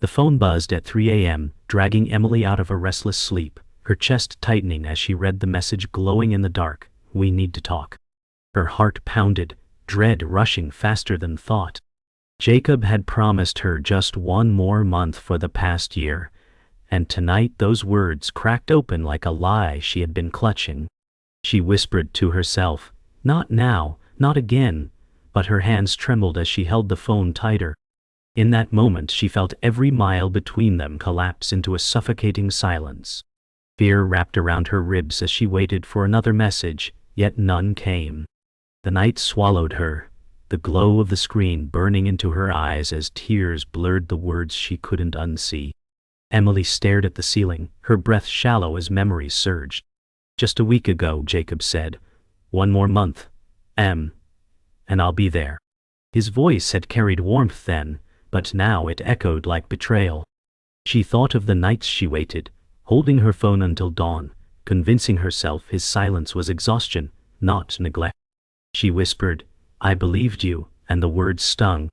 The phone buzzed at 3 a.m., dragging Emily out of a restless sleep, her chest tightening as she read the message glowing in the dark. "We need to talk." Her heart pounded, dread rushing faster than thought. Jacob had promised her just one more month for the past year, and tonight those words cracked open like a lie she had been clutching. She whispered to herself, "Not now, not again," but her hands trembled as she held the phone tighter. In that moment she felt every mile between them collapse into a suffocating silence. Fear wrapped around her ribs as she waited for another message, yet none came. The night swallowed her, the glow of the screen burning into her eyes as tears blurred the words she couldn't unsee. Emily stared at the ceiling, her breath shallow as memories surged. "Just a week ago," Jacob said. "One more month, and I'll be there." His voice had carried warmth then, but now it echoed like betrayal. She thought of the nights she waited, holding her phone until dawn, convincing herself his silence was exhaustion, not neglect. She whispered, "I believed you," and the words stung.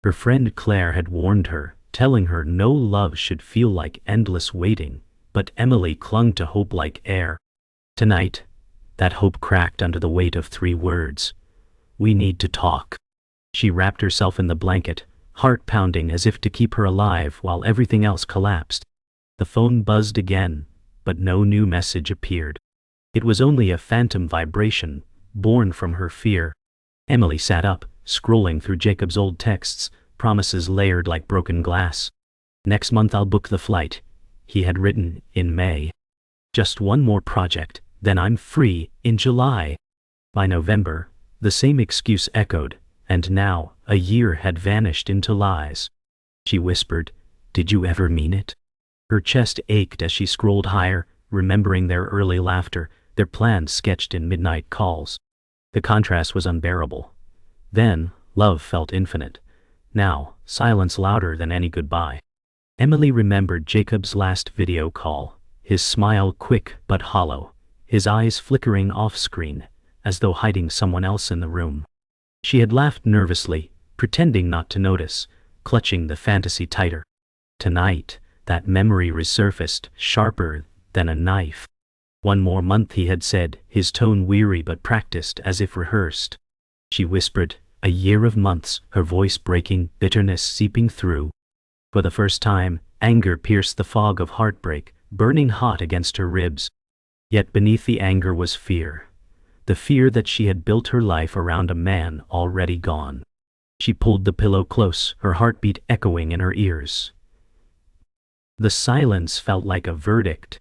Her friend Claire had warned her, telling her no love should feel like endless waiting, but Emily clung to hope like air. Tonight, that hope cracked under the weight of 3 words. "We need to talk." She wrapped herself in the blanket, heart pounding as if to keep her alive while everything else collapsed. The phone buzzed again, but no new message appeared. It was only a phantom vibration, born from her fear. Emily sat up, scrolling through Jacob's old texts, promises layered like broken glass. "Next month I'll book the flight," he had written in May. "Just one more project, then I'm free in July." By November, the same excuse echoed, and now a year had vanished into lies. She whispered, "Did you ever mean it?" Her chest ached as she scrolled higher, remembering their early laughter, their plans sketched in midnight calls. The contrast was unbearable. Then, love felt infinite. Now, silence louder than any goodbye. Emily remembered Jacob's last video call, his smile quick but hollow, his eyes flickering off-screen, as though hiding someone else in the room. She had laughed nervously, pretending not to notice, clutching the fantasy tighter. Tonight, that memory resurfaced, sharper than a knife. "One more month," he had said, his tone weary but practiced as if rehearsed. She whispered, "A year of months," her voice breaking, bitterness seeping through. For the first time, anger pierced the fog of heartbreak, burning hot against her ribs. Yet beneath the anger was fear. The fear that she had built her life around a man already gone. She pulled the pillow close, her heartbeat echoing in her ears. The silence felt like a verdict.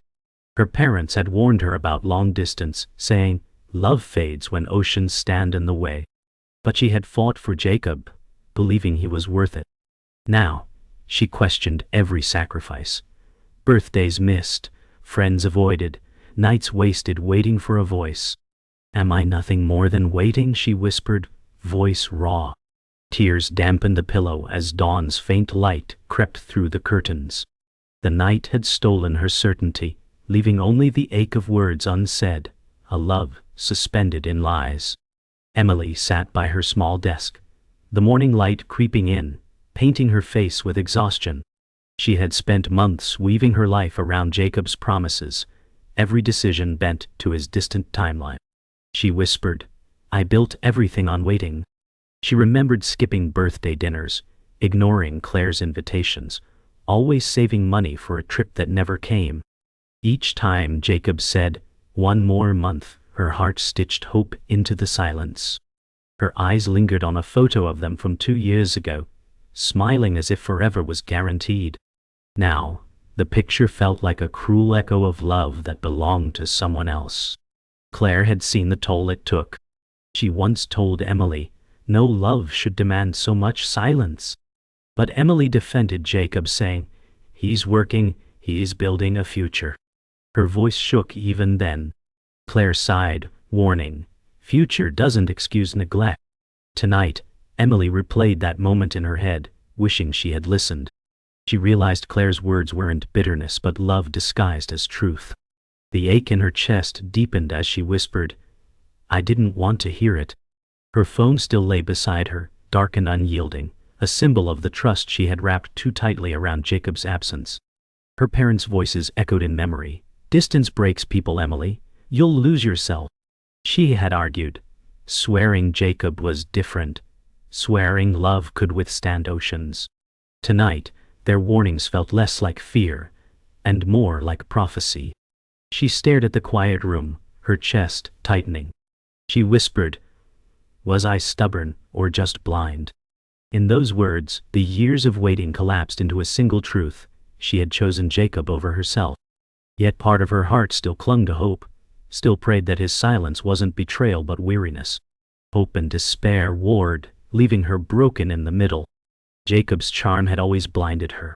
Her parents had warned her about long distance, saying, "Love fades when oceans stand in the way." But she had fought for Jacob, believing he was worth it. Now, she questioned every sacrifice. Birthdays missed, friends avoided, nights wasted waiting for a voice. "Am I nothing more than waiting?" she whispered, voice raw. Tears dampened the pillow as dawn's faint light crept through the curtains. The night had stolen her certainty, leaving only the ache of words unsaid, a love suspended in lies. Emily sat by her small desk, the morning light creeping in, painting her face with exhaustion. She had spent months weaving her life around Jacob's promises, every decision bent to his distant timeline. She whispered, "I built everything on waiting." She remembered skipping birthday dinners, ignoring Claire's invitations, always saving money for a trip that never came. Each time Jacob said, "One more month," her heart stitched hope into the silence. Her eyes lingered on a photo of them from 2 years ago, smiling as if forever was guaranteed. Now, the picture felt like a cruel echo of love that belonged to someone else. Claire had seen the toll it took. She once told Emily, no love should demand so much silence. But Emily defended Jacob, saying, "He's working, he's building a future." Her voice shook even then. Claire sighed, warning, "Future doesn't excuse neglect." Tonight, Emily replayed that moment in her head, wishing she had listened. She realized Claire's words weren't bitterness but love disguised as truth. The ache in her chest deepened as she whispered, "I didn't want to hear it." Her phone still lay beside her, dark and unyielding, a symbol of the trust she had wrapped too tightly around Jacob's absence. Her parents' voices echoed in memory. "Distance breaks people, Emily. You'll lose yourself," she had argued. Swearing Jacob was different. Swearing love could withstand oceans. Tonight, their warnings felt less like fear and more like prophecy. She stared at the quiet room, her chest tightening. She whispered, "Was I stubborn or just blind?" In those words, the years of waiting collapsed into a single truth. She had chosen Jacob over herself. Yet part of her heart still clung to hope, still prayed that his silence wasn't betrayal but weariness. Hope and despair warred, leaving her broken in the middle. Jacob's charm had always blinded her.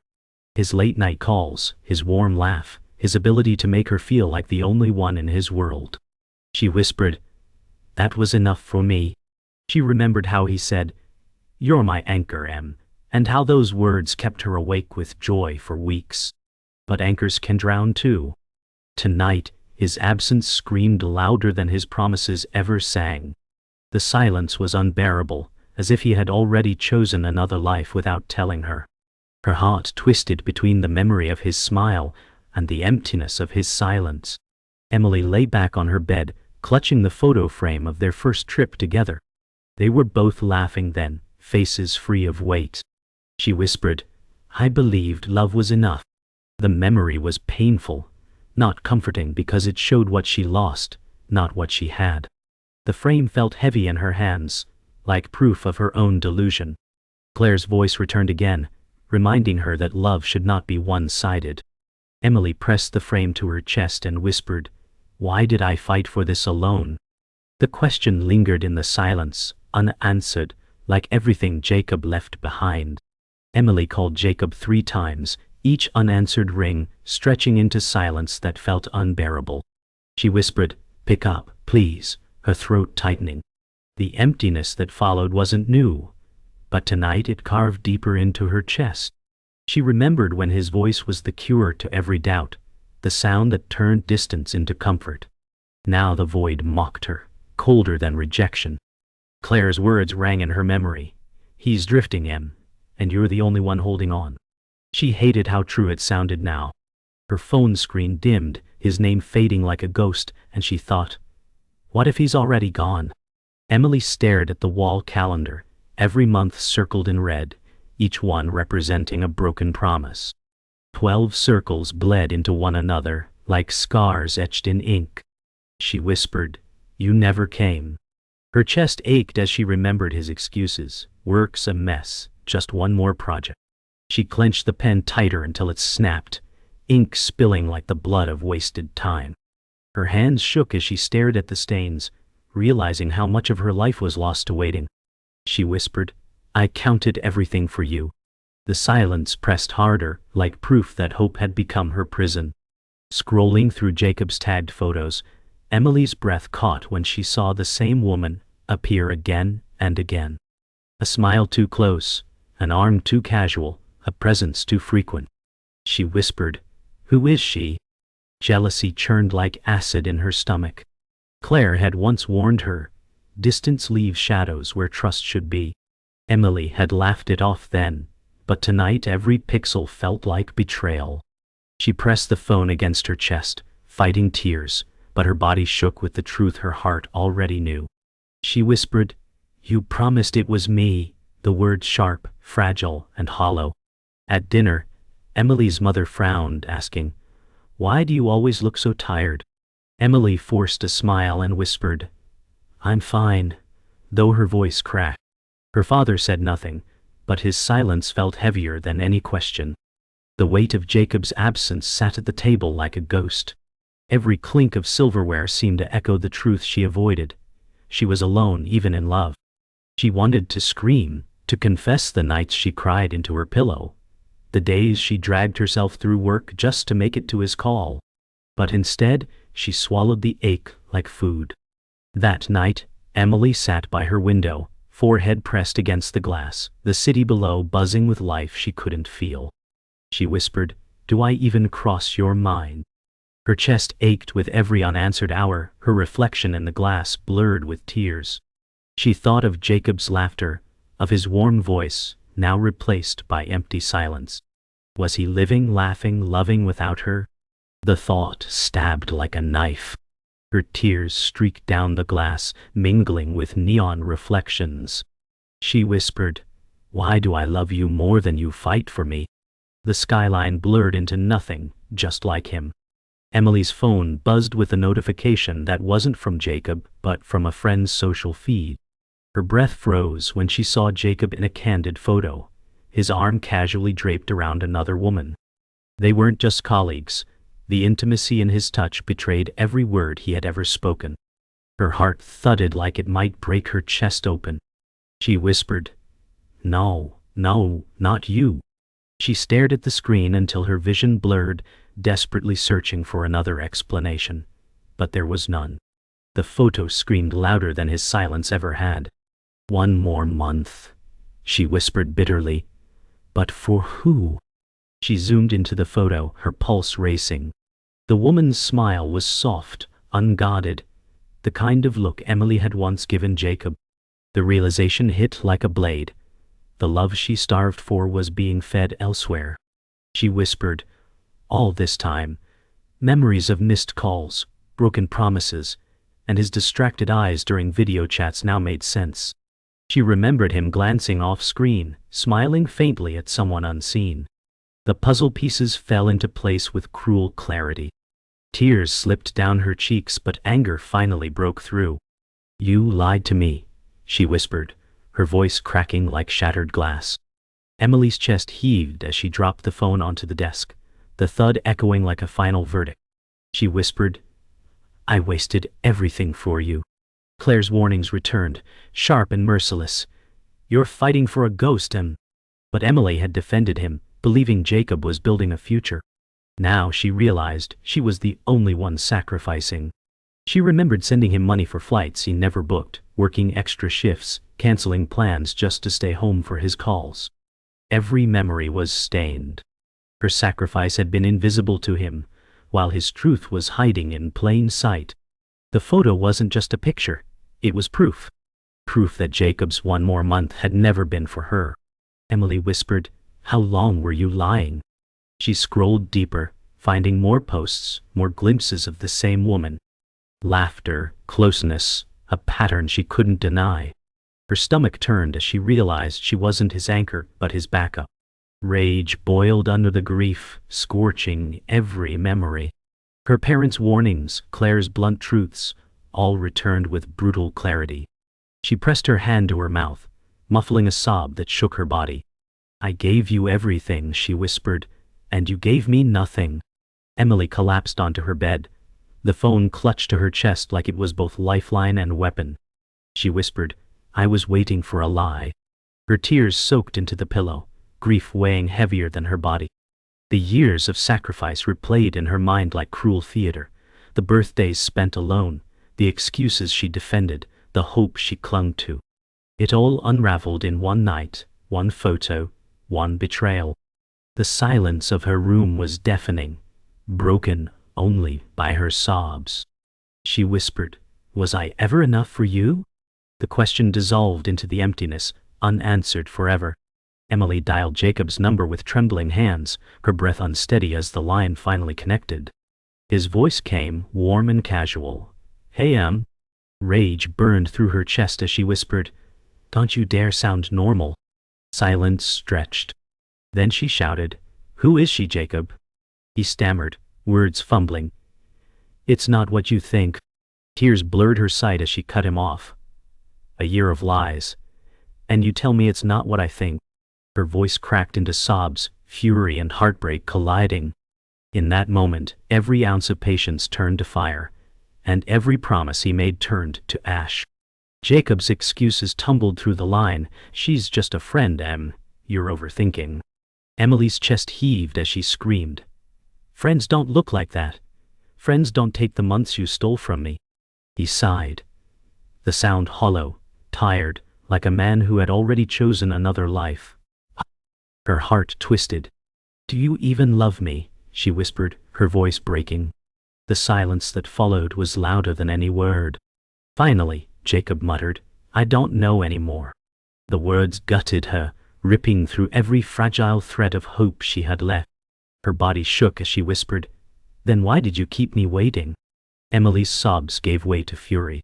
His late-night calls, his warm laugh, his ability to make her feel like the only one in his world. She whispered, "That was enough for me." She remembered how he said, "You're my anchor, Em," and how those words kept her awake with joy for weeks. But anchors can drown too. Tonight, his absence screamed louder than his promises ever sang. The silence was unbearable, as if he had already chosen another life without telling her. Her heart twisted between the memory of his smile and the emptiness of his silence. Emily lay back on her bed, clutching the photo frame of their first trip together. They were both laughing then, faces free of weight. She whispered, "I believed love was enough." The memory was painful, not comforting because it showed what she lost, not what she had. The frame felt heavy in her hands, like proof of her own delusion. Claire's voice returned again, reminding her that love should not be one-sided. Emily pressed the frame to her chest and whispered, "Why did I fight for this alone?" The question lingered in the silence, unanswered, like everything Jacob left behind. Emily called Jacob 3 times, each unanswered ring stretching into silence that felt unbearable. She whispered, "Pick up, please," her throat tightening. The emptiness that followed wasn't new, but tonight it carved deeper into her chest. She remembered when his voice was the cure to every doubt, the sound that turned distance into comfort. Now the void mocked her, colder than rejection. Claire's words rang in her memory. "He's drifting, Em, and you're the only one holding on." She hated how true it sounded now. Her phone screen dimmed, his name fading like a ghost, and she thought, what if he's already gone? Emily stared at the wall calendar, every month circled in red, each one representing a broken promise. 12 circles bled into one another, like scars etched in ink. She whispered, "You never came." Her chest ached as she remembered his excuses. "Work's a mess, just one more project." She clenched the pen tighter until it snapped, ink spilling like the blood of wasted time. Her hands shook as she stared at the stains, realizing how much of her life was lost to waiting. She whispered, "I counted everything for you." The silence pressed harder, like proof that hope had become her prison. Scrolling through Jacob's tagged photos, Emily's breath caught when she saw the same woman appear again and again. A smile too close, an arm too casual, a presence too frequent. She whispered, "Who is she?" Jealousy churned like acid in her stomach. Claire had once warned her, "Distance leaves shadows where trust should be." Emily had laughed it off then, but tonight every pixel felt like betrayal. She pressed the phone against her chest, fighting tears, but her body shook with the truth her heart already knew. She whispered, "You promised it was me," the words sharp, fragile, and hollow. At dinner, Emily's mother frowned, asking, "Why do you always look so tired?" Emily forced a smile and whispered, "I'm fine," though her voice cracked. Her father said nothing, but his silence felt heavier than any question. The weight of Jacob's absence sat at the table like a ghost. Every clink of silverware seemed to echo the truth she avoided. She was alone even in love. She wanted to scream, to confess the nights she cried into her pillow, the days she dragged herself through work just to make it to his call. But instead, she swallowed the ache like food. That night, Emily sat by her window, forehead pressed against the glass, the city below buzzing with life she couldn't feel. She whispered, "Do I even cross your mind?" Her chest ached with every unanswered hour, her reflection in the glass blurred with tears. She thought of Jacob's laughter, of his warm voice, now replaced by empty silence. Was he living, laughing, loving without her? The thought stabbed like a knife. Her tears streaked down the glass, mingling with neon reflections. She whispered, "Why do I love you more than you fight for me?" The skyline blurred into nothing, just like him. Emily's phone buzzed with a notification that wasn't from Jacob, but from a friend's social feed. Her breath froze when she saw Jacob in a candid photo, his arm casually draped around another woman. They weren't just colleagues. The intimacy in his touch betrayed every word he had ever spoken. Her heart thudded like it might break her chest open. She whispered, "No, no, not you." She stared at the screen until her vision blurred, desperately searching for another explanation. But there was none. The photo screamed louder than his silence ever had. "One more month," she whispered bitterly. "But for who?" She zoomed into the photo, her pulse racing. The woman's smile was soft, unguarded, the kind of look Emily had once given Jacob. The realization hit like a blade. The love she starved for was being fed elsewhere. She whispered, "All this time, memories of missed calls, broken promises, and his distracted eyes during video chats now made sense." She remembered him glancing off screen, smiling faintly at someone unseen. The puzzle pieces fell into place with cruel clarity. Tears slipped down her cheeks, but anger finally broke through. "You lied to me," she whispered, her voice cracking like shattered glass. Emily's chest heaved as she dropped the phone onto the desk, the thud echoing like a final verdict. She whispered, "I wasted everything for you." Claire's warnings returned, sharp and merciless. "You're fighting for a ghost, Em." But Emily had defended him, believing Jacob was building a future. Now she realized she was the only one sacrificing. She remembered sending him money for flights he never booked, working extra shifts, canceling plans just to stay home for his calls. Every memory was stained. Her sacrifice had been invisible to him, while his truth was hiding in plain sight. The photo wasn't just a picture, it was proof. Proof that Jacob's one more month had never been for her. Emily whispered, "How long were you lying?" She scrolled deeper, finding more posts, more glimpses of the same woman. Laughter, closeness, a pattern she couldn't deny. Her stomach turned as she realized she wasn't his anchor, but his backup. Rage boiled under the grief, scorching every memory. Her parents' warnings, Claire's blunt truths, all returned with brutal clarity. She pressed her hand to her mouth, muffling a sob that shook her body. "I gave you everything," she whispered, "and you gave me nothing." Emily collapsed onto her bed. The phone clutched to her chest like it was both lifeline and weapon. She whispered, "I was waiting for a lie." Her tears soaked into the pillow, grief weighing heavier than her body. The years of sacrifice replayed in her mind like cruel theater, the birthdays spent alone, the excuses she defended, the hope she clung to. It all unraveled in one night, one photo, one betrayal. The silence of her room was deafening, broken only by her sobs. She whispered, "Was I ever enough for you?" The question dissolved into the emptiness, unanswered forever. Emily dialed Jacob's number with trembling hands, her breath unsteady as the line finally connected. His voice came, warm and casual. "Hey, Em." Rage burned through her chest as she whispered, "Don't you dare sound normal." Silence stretched. Then she shouted, "Who is she, Jacob?" He stammered, words fumbling. "It's not what you think." Tears blurred her sight as she cut him off. "A year of lies. And you tell me it's not what I think." Her voice cracked into sobs, fury and heartbreak colliding. In that moment, every ounce of patience turned to fire, and every promise he made turned to ash. Jacob's excuses tumbled through the line. "She's just a friend, Em. You're overthinking." Emily's chest heaved as she screamed, "Friends don't look like that. Friends don't take the months you stole from me." He sighed, the sound hollow, tired, like a man who had already chosen another life. Her heart twisted. "Do you even love me?" she whispered, her voice breaking. The silence that followed was louder than any word. Finally, Jacob muttered, "I don't know anymore." The words gutted her, ripping through every fragile thread of hope she had left. Her body shook as she whispered, "Then why did you keep me waiting?" Emily's sobs gave way to fury.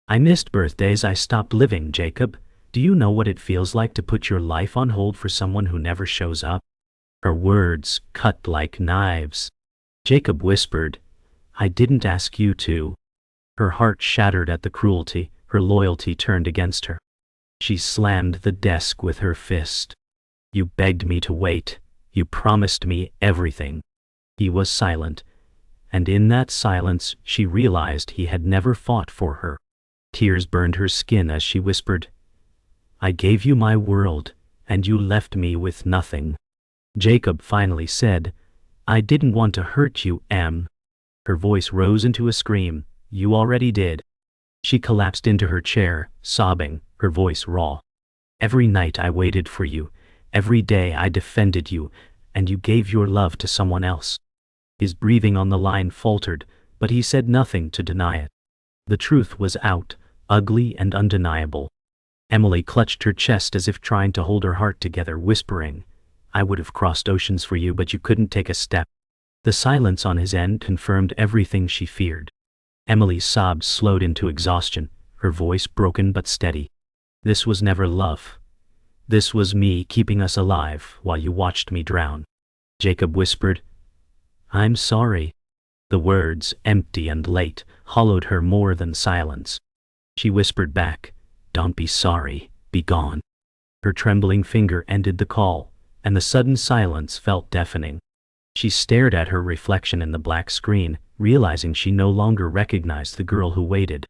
"I missed birthdays, I stopped living, Jacob. Do you know what it feels like to put your life on hold for someone who never shows up?" Her words cut like knives. Jacob whispered, "I didn't ask you to." Her heart shattered at the cruelty, her loyalty turned against her. She slammed the desk with her fist. "You begged me to wait. You promised me everything." He was silent, and in that silence she realized he had never fought for her. Tears burned her skin as she whispered, "I gave you my world, and you left me with nothing." Jacob finally said, "I didn't want to hurt you, Em." Her voice rose into a scream. "You already did." She collapsed into her chair, sobbing, her voice raw. "Every night I waited for you. Every day I defended you, and you gave your love to someone else." His breathing on the line faltered, but he said nothing to deny it. The truth was out, ugly and undeniable. Emily clutched her chest as if trying to hold her heart together, whispering, "I would have crossed oceans for you, but you couldn't take a step." The silence on his end confirmed everything she feared. Emily's sobs slowed into exhaustion, her voice broken but steady. "This was never love. This was me keeping us alive while you watched me drown." Jacob whispered, "I'm sorry." The words, empty and late, hollowed her more than silence. She whispered back, "Don't be sorry, be gone." Her trembling finger ended the call, and the sudden silence felt deafening. She stared at her reflection in the black screen, realizing she no longer recognized the girl who waited.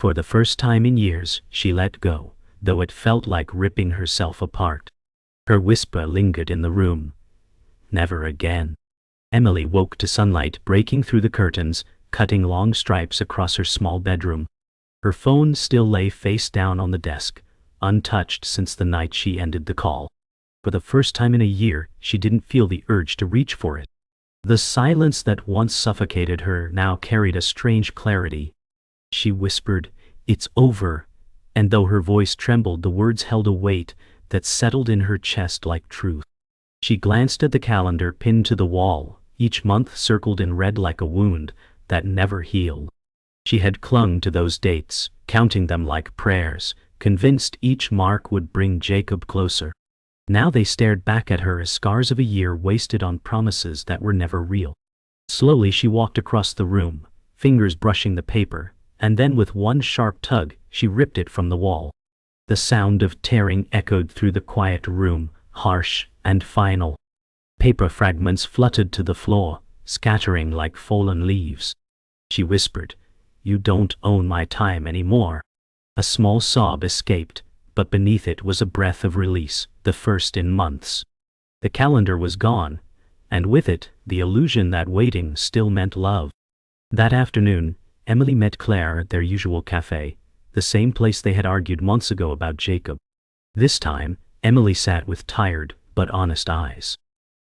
For the first time in years, she let go, though it felt like ripping herself apart. Her whisper lingered in the room. "Never again." Emily woke to sunlight breaking through the curtains, cutting long stripes across her small bedroom. Her phone still lay face down on the desk, untouched since the night she ended the call. For the first time in a year, she didn't feel the urge to reach for it. The silence that once suffocated her now carried a strange clarity. She whispered, "It's over," and though her voice trembled, the words held a weight that settled in her chest like truth. She glanced at the calendar pinned to the wall, each month circled in red like a wound that never healed. She had clung to those dates, counting them like prayers, convinced each mark would bring Jacob closer. Now they stared back at her as scars of a year wasted on promises that were never real. Slowly she walked across the room, fingers brushing the paper, and then with one sharp tug, she ripped it from the wall. The sound of tearing echoed through the quiet room, harsh and final. Paper fragments fluttered to the floor, scattering like fallen leaves. She whispered, "You don't own my time anymore." A small sob escaped, but beneath it was a breath of release, the first in months. The calendar was gone, and with it, the illusion that waiting still meant love. That afternoon, Emily met Claire at their usual cafe, the same place they had argued months ago about Jacob. This time, Emily sat with tired but honest eyes.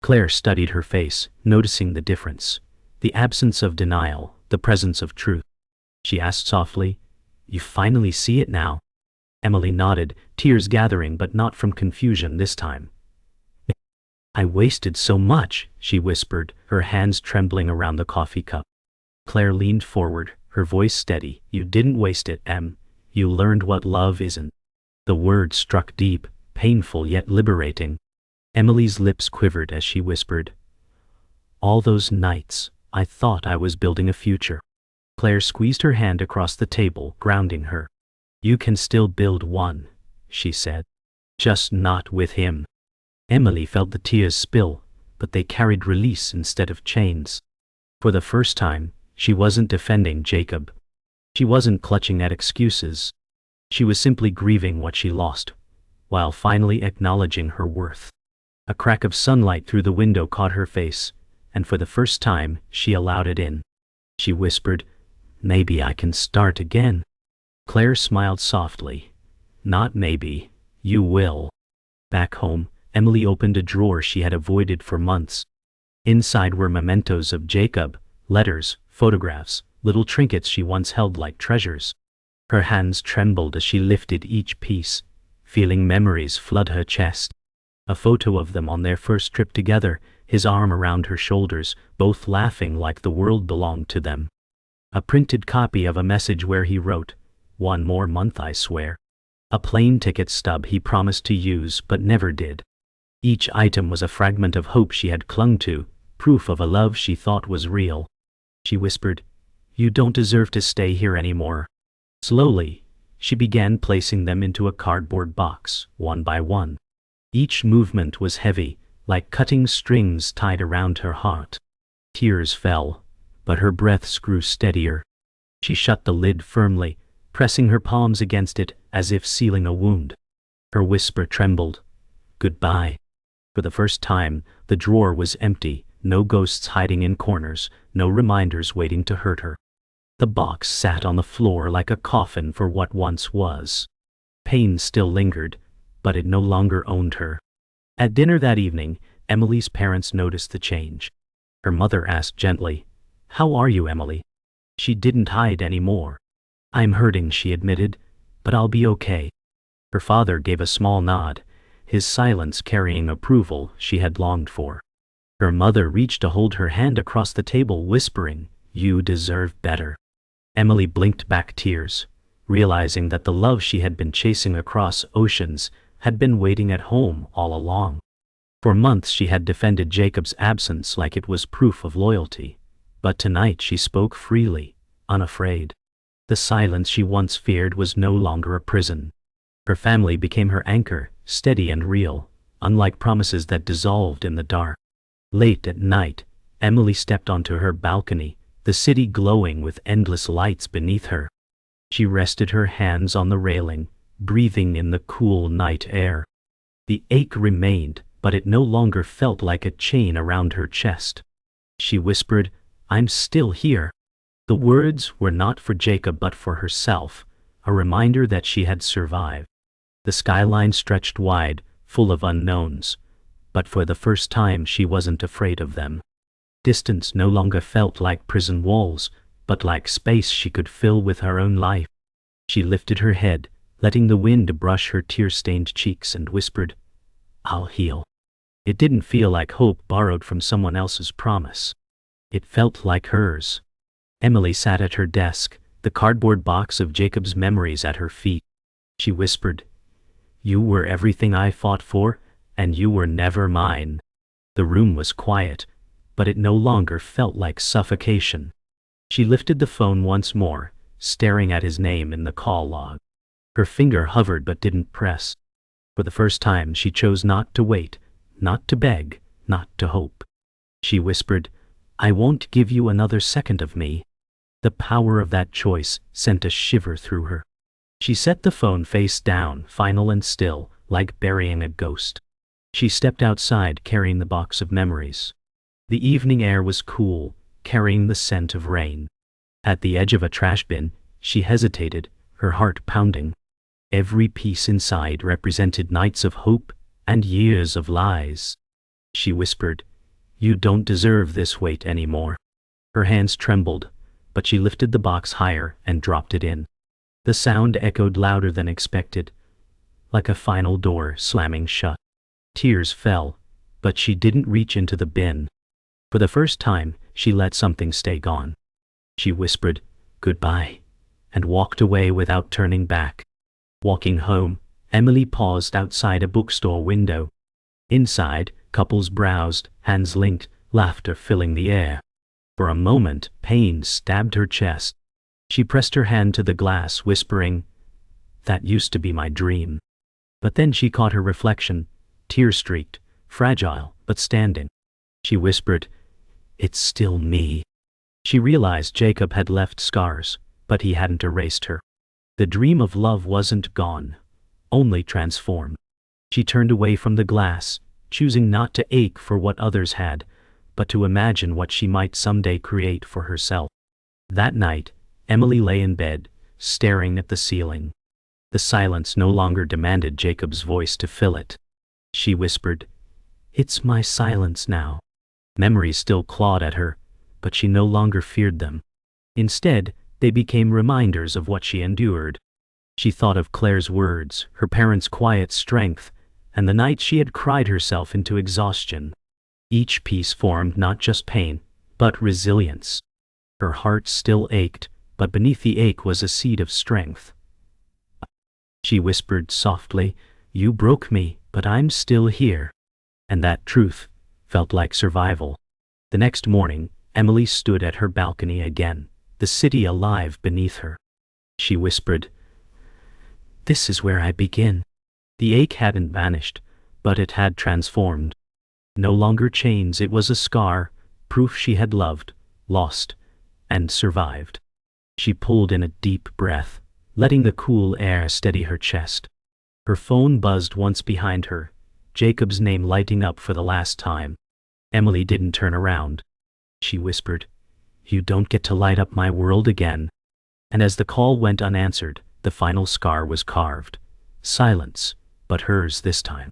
Claire studied her face, noticing the difference, the absence of denial, the presence of truth. She asked softly, "You finally see it now?" Emily nodded, tears gathering but not from confusion this time. "I wasted so much," she whispered, her hands trembling around the coffee cup. Claire leaned forward, her voice steady. "You didn't waste it, Em. You learned what love isn't." The word struck deep, painful yet liberating. Emily's lips quivered as she whispered, "All those nights, I thought I was building a future." Claire squeezed her hand across the table, grounding her. "You can still build one," she said. "Just not with him." Emily felt the tears spill, but they carried release instead of chains. For the first time, she wasn't defending Jacob. She wasn't clutching at excuses. She was simply grieving what she lost, while finally acknowledging her worth. A crack of sunlight through the window caught her face, and for the first time, she allowed it in. She whispered, "Maybe I can start again." Claire smiled softly. "Not maybe, you will." Back home, Emily opened a drawer she had avoided for months. Inside were mementos of Jacob, letters, photographs, little trinkets she once held like treasures. Her hands trembled as she lifted each piece, feeling memories flood her chest. A photo of them on their first trip together, his arm around her shoulders, both laughing like the world belonged to them. A printed copy of a message where he wrote, "One more month, I swear." A plane ticket stub he promised to use but never did. Each item was a fragment of hope she had clung to, proof of a love she thought was real. She whispered, "You don't deserve to stay here anymore." Slowly, she began placing them into a cardboard box, one by one. Each movement was heavy, like cutting strings tied around her heart. Tears fell, but her breaths grew steadier. She shut the lid firmly, pressing her palms against it as if sealing a wound. Her whisper trembled, "Goodbye." For the first time, the drawer was empty, no ghosts hiding in corners, no reminders waiting to hurt her. The box sat on the floor like a coffin for what once was. Pain still lingered, but it no longer owned her. At dinner that evening, Emily's parents noticed the change. Her mother asked gently, "How are you, Emily?" She didn't hide anymore. "I'm hurting," she admitted, "but I'll be okay." Her father gave a small nod, his silence carrying approval she had longed for. Her mother reached to hold her hand across the table, whispering, "You deserve better." Emily blinked back tears, realizing that the love she had been chasing across oceans had been waiting at home all along. For months she had defended Jacob's absence like it was proof of loyalty, but tonight she spoke freely, unafraid. The silence she once feared was no longer a prison. Her family became her anchor, steady and real, unlike promises that dissolved in the dark. Late at night, Emily stepped onto her balcony, the city glowing with endless lights beneath her. She rested her hands on the railing, breathing in the cool night air. The ache remained, but it no longer felt like a chain around her chest. She whispered, "I'm still here." The words were not for Jacob but for herself, a reminder that she had survived. The skyline stretched wide, full of unknowns, but for the first time she wasn't afraid of them. Distance no longer felt like prison walls, but like space she could fill with her own life. She lifted her head, letting the wind brush her tear-stained cheeks, and whispered, "I'll heal." It didn't feel like hope borrowed from someone else's promise. It felt like hers. Emily sat at her desk, the cardboard box of Jacob's memories at her feet. She whispered, "You were everything I fought for, and you were never mine." The room was quiet, but it no longer felt like suffocation. She lifted the phone once more, staring at his name in the call log. Her finger hovered but didn't press. For the first time she chose not to wait, not to beg, not to hope. She whispered, "I won't give you another second of me." The power of that choice sent a shiver through her. She set the phone face down, final and still, like burying a ghost. She stepped outside carrying the box of memories. The evening air was cool, carrying the scent of rain. At the edge of a trash bin, she hesitated, her heart pounding. Every piece inside represented nights of hope and years of lies. She whispered, "You don't deserve this weight anymore." Her hands trembled, but she lifted the box higher and dropped it in. The sound echoed louder than expected, like a final door slamming shut. Tears fell, but she didn't reach into the bin. For the first time, she let something stay gone. She whispered, "Goodbye," and walked away without turning back. Walking home, Emily paused outside a bookstore window. Inside, couples browsed, hands linked, laughter filling the air. For a moment, pain stabbed her chest. She pressed her hand to the glass, whispering, "That used to be my dream." But then she caught her reflection, tear-streaked, fragile, but standing. She whispered, "It's still me." She realized Jacob had left scars, but he hadn't erased her. The dream of love wasn't gone, only transformed. She turned away from the glass, choosing not to ache for what others had, but to imagine what she might someday create for herself. That night, Emily lay in bed, staring at the ceiling. The silence no longer demanded Jacob's voice to fill it. She whispered, "It's my silence now." Memories still clawed at her, but she no longer feared them. Instead, they became reminders of what she endured. She thought of Claire's words, her parents' quiet strength, and the night she had cried herself into exhaustion. Each piece formed not just pain, but resilience. Her heart still ached, but beneath the ache was a seed of strength. She whispered softly, "You broke me, but I'm still here." And that truth felt like survival. The next morning, Emily stood at her balcony again, the city alive beneath her. She whispered, "This is where I begin." The ache hadn't vanished, but it had transformed. No longer chains, it was a scar, proof she had loved, lost, and survived. She pulled in a deep breath, letting the cool air steady her chest. Her phone buzzed once behind her, Jacob's name lighting up for the last time. Emily didn't turn around. She whispered, "You don't get to light up my world again." And as the call went unanswered, the final scar was carved. Silence, but hers this time.